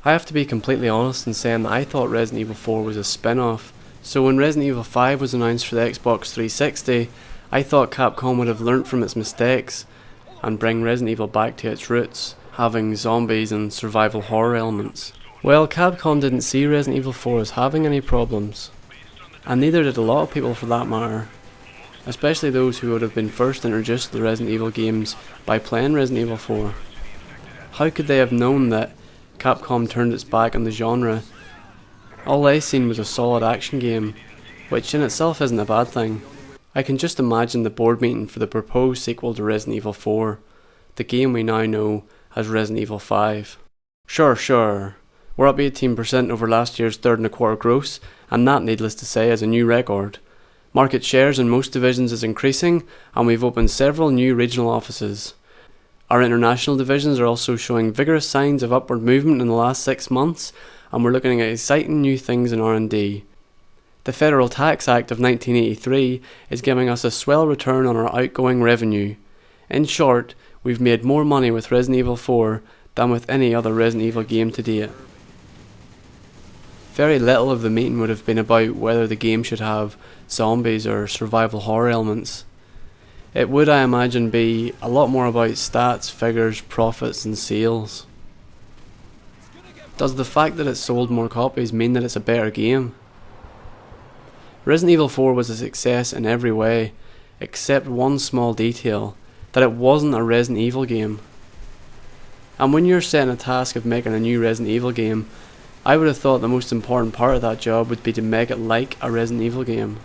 I have to be completely honest in saying that I thought Resident Evil 4 was a spin-off. So when Resident Evil 5 was announced for the Xbox 360, I thought Capcom would have learnt from its mistakes and bring Resident Evil back to its roots, having zombies and survival horror elements. Well, Capcom didn't see Resident Evil 4 as having any problems, and neither did a lot of people for that matter, especially those who would have been first introduced to the Resident Evil games by playing Resident Evil 4. How could they have known that Capcom turned its back on the genre? All they seen was a solid action game, which in itself isn't a bad thing. I can just imagine the board meeting for the proposed sequel to Resident Evil 4, the game we now know as Resident Evil 5. Sure, we're up 18% over last year's third and a quarter gross, and that, needless to say, is a new record. Market shares in most divisions is increasing, and we've opened several new regional offices. Our international divisions are also showing vigorous signs of upward movement in the last 6 months, and we're looking at exciting new things in R&D. The Federal Tax Act of 1983 is giving us a swell return on our outgoing revenue. In short, we've made more money with Resident Evil 4 than with any other Resident Evil game to date. Very little of the meeting would have been about whether the game should have zombies or survival horror elements. It would, I imagine, be a lot more about stats, figures, profits and sales. Does the fact that it sold more copies mean that it's a better game? Resident Evil 4 was a success in every way, except one small detail, that it wasn't a Resident Evil game. And when you're setting a task of making a new Resident Evil game, I would have thought the most important part of that job would be to make it like a Resident Evil game.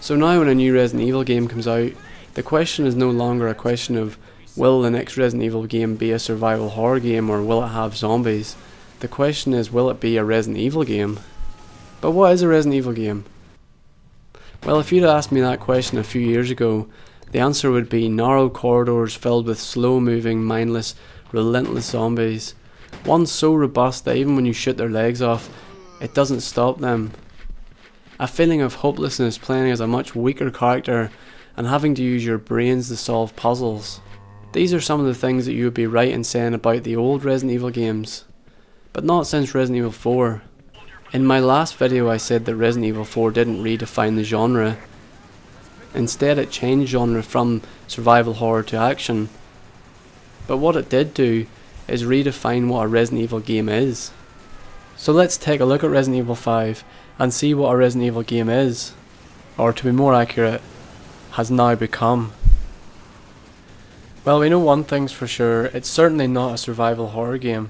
So now when a new Resident Evil game comes out, the question is no longer a question of will the next Resident Evil game be a survival horror game or will it have zombies? The question is, will it be a Resident Evil game? But what is a Resident Evil game? Well, if you'd asked me that question a few years ago, the answer would be narrow corridors filled with slow-moving, mindless, relentless zombies. One so robust that even when you shoot their legs off, it doesn't stop them. A feeling of hopelessness playing as a much weaker character and having to use your brains to solve puzzles. These are some of the things that you would be right in saying about the old Resident Evil games, but not since Resident Evil 4. In my last video I said that Resident Evil 4 didn't redefine the genre. Instead it changed genre from survival horror to action. But what it did do is redefine what a Resident Evil game is. So let's take a look at Resident Evil 5 and see what a Resident Evil game is, or to be more accurate, has now become. Well, we know one thing's for sure, it's certainly not a survival horror game.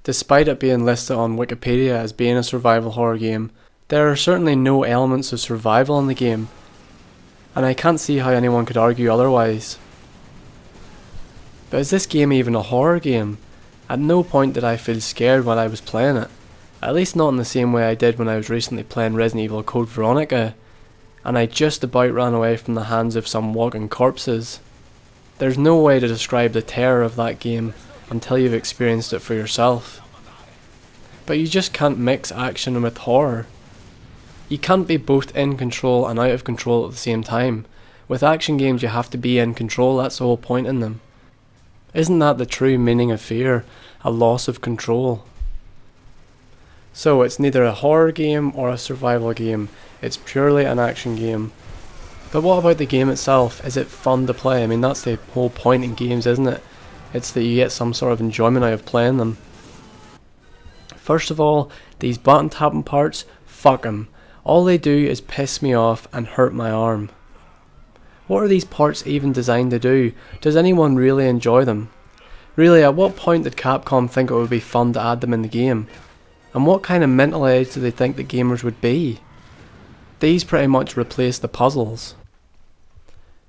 Despite it being listed on Wikipedia as being a survival horror game, there are certainly no elements of survival in the game, and I can't see how anyone could argue otherwise. But is this game even a horror game? At no point did I feel scared while I was playing it, at least not in the same way I did when I was recently playing Resident Evil Code Veronica, and I just about ran away from the hands of some walking corpses. There's no way to describe the terror of that game until you've experienced it for yourself. But you just can't mix action with horror. You can't be both in control and out of control at the same time. With action games you have to be in control, that's the whole point in them. Isn't that the true meaning of fear? A loss of control. So it's neither a horror game or a survival game, it's purely an action game. But what about the game itself? Is it fun to play? I mean, that's the whole point in games, isn't it? It's that you get some sort of enjoyment out of playing them. First of all, these button tapping parts, fuck 'em. All they do is piss me off and hurt my arm. What are these parts even designed to do? Does anyone really enjoy them? Really, at what point did Capcom think it would be fun to add them in the game? And what kind of mental age do they think the gamers would be? These pretty much replace the puzzles.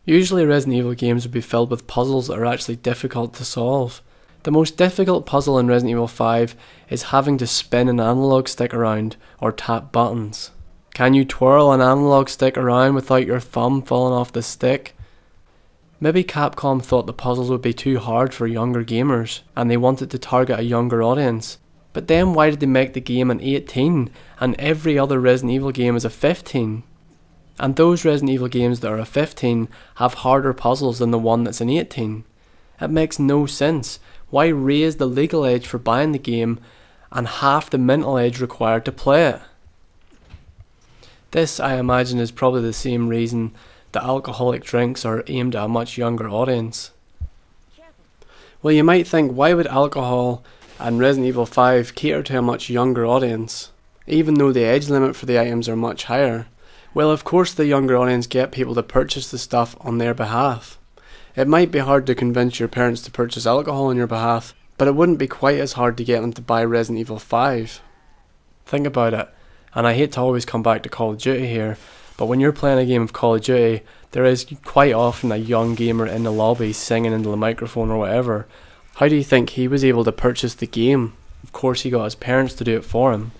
Usually Resident Evil games would be filled with puzzles that are actually difficult to solve. The most difficult puzzle in Resident Evil 5 is having to spin an analog stick around or tap buttons. Can you twirl an analog stick around without your thumb falling off the stick? Maybe Capcom thought the puzzles would be too hard for younger gamers and they wanted to target a younger audience. But then why did they make the game an 18 and every other Resident Evil game is a 15? And those Resident Evil games that are a 15 have harder puzzles than the one that's an 18. It makes no sense. Why raise the legal age for buying the game and half the mental age required to play it? This, I imagine, is probably the same reason that alcoholic drinks are aimed at a much younger audience. Well, you might think, why would alcohol and Resident Evil 5 cater to a much younger audience, even though the age limit for the items are much higher? Well, of course the younger audience get people to purchase the stuff on their behalf. It might be hard to convince your parents to purchase alcohol on your behalf, but it wouldn't be quite as hard to get them to buy Resident Evil 5. Think about it, and I hate to always come back to Call of Duty here, but when you're playing a game of Call of Duty, there is quite often a young gamer in the lobby singing into the microphone or whatever. How do you think he was able to purchase the game? Of course he got his parents to do it for him.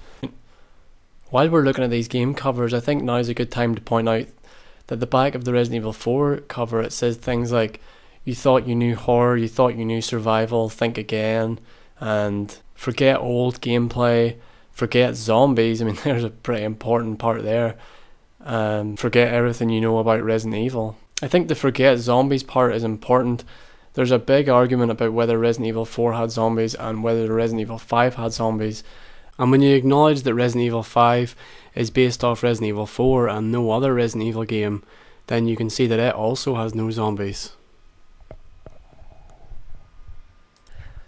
While we're looking at these game covers, I think now is a good time to point out that the back of the Resident Evil 4 cover, it says things like, you thought you knew horror, you thought you knew survival, think again, and forget old gameplay, forget zombies. I mean, there's a pretty important part there. Forget everything you know about Resident Evil. I think the forget zombies part is important. There's a big argument about whether Resident Evil 4 had zombies and whether Resident Evil 5 had zombies. And when you acknowledge that Resident Evil 5 is based off Resident Evil 4 and no other Resident Evil game, then you can see that it also has no zombies.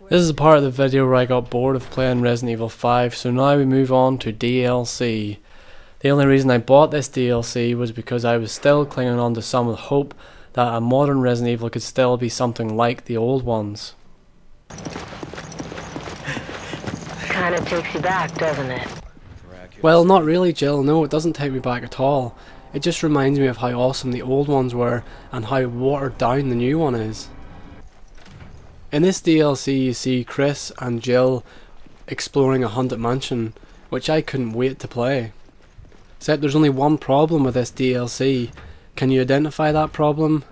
This is the part of the video where I got bored of playing Resident Evil 5, so now we move on to DLC. The only reason I bought this DLC was because I was still clinging on to some hope that a modern Resident Evil could still be something like the old ones. Kinda takes you back, doesn't it? Well, not really, Jill. No, it doesn't take me back at all. It just reminds me of how awesome the old ones were and how watered down the new one is. In this DLC you see Chris and Jill exploring a haunted mansion, which I couldn't wait to play. Except there's only one problem with this DLC. Can you identify that problem?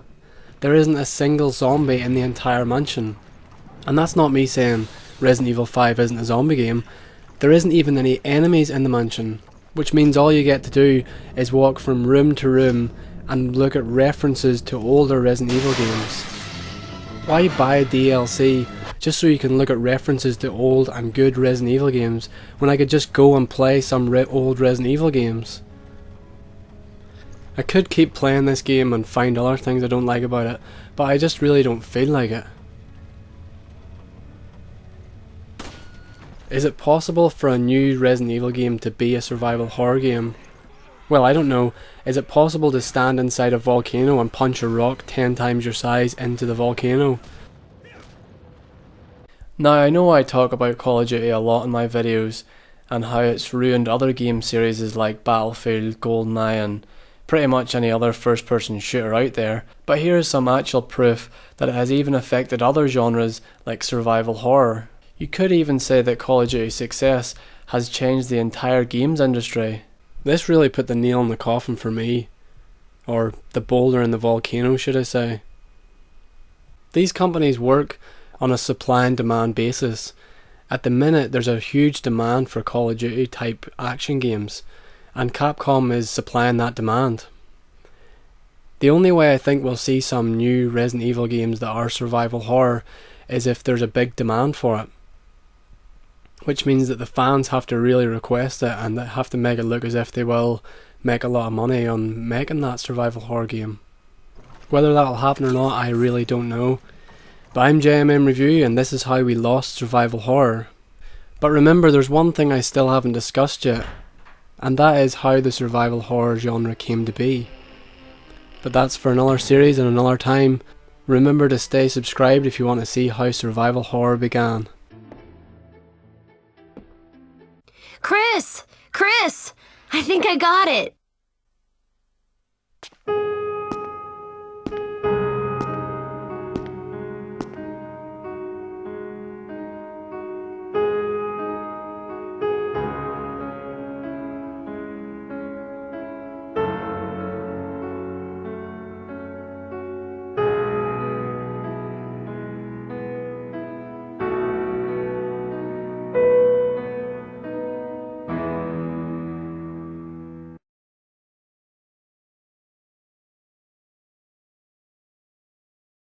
There isn't a single zombie in the entire mansion. And that's not me saying Resident Evil 5 isn't a zombie game. There isn't even any enemies in the mansion, which means all you get to do is walk from room to room and look at references to older Resident Evil games. Why buy DLC just so you can look at references to old and good Resident Evil games when I could just go and play some old Resident Evil games? I could keep playing this game and find other things I don't like about it, but I just really don't feel like it. Is it possible for a new Resident Evil game to be a survival horror game? Well, I don't know. Is it possible to stand inside a volcano and punch a rock 10 times your size into the volcano? Now, I know I talk about Call of Duty a lot in my videos and how it's ruined other game series like Battlefield, GoldenEye and pretty much any other first person shooter out there, but here is some actual proof that it has even affected other genres like survival horror. You could even say that Call of Duty's success has changed the entire games industry. This really put the nail in the coffin for me. Or the boulder in the volcano, should I say. These companies work on a supply and demand basis. At the minute there's a huge demand for Call of Duty type action games, and Capcom is supplying that demand. The only way I think we'll see some new Resident Evil games that are survival horror is if there's a big demand for it. Which means that the fans have to really request it and they have to make it look as if they will make a lot of money on making that survival horror game. Whether that'll happen or not, I really don't know. But I'm JMM Review and this is how we lost survival horror. But remember, there's one thing I still haven't discussed yet, and that is how the survival horror genre came to be. But that's for another series and another time. Remember to stay subscribed if you want to see how survival horror began. Chris! I think I got it!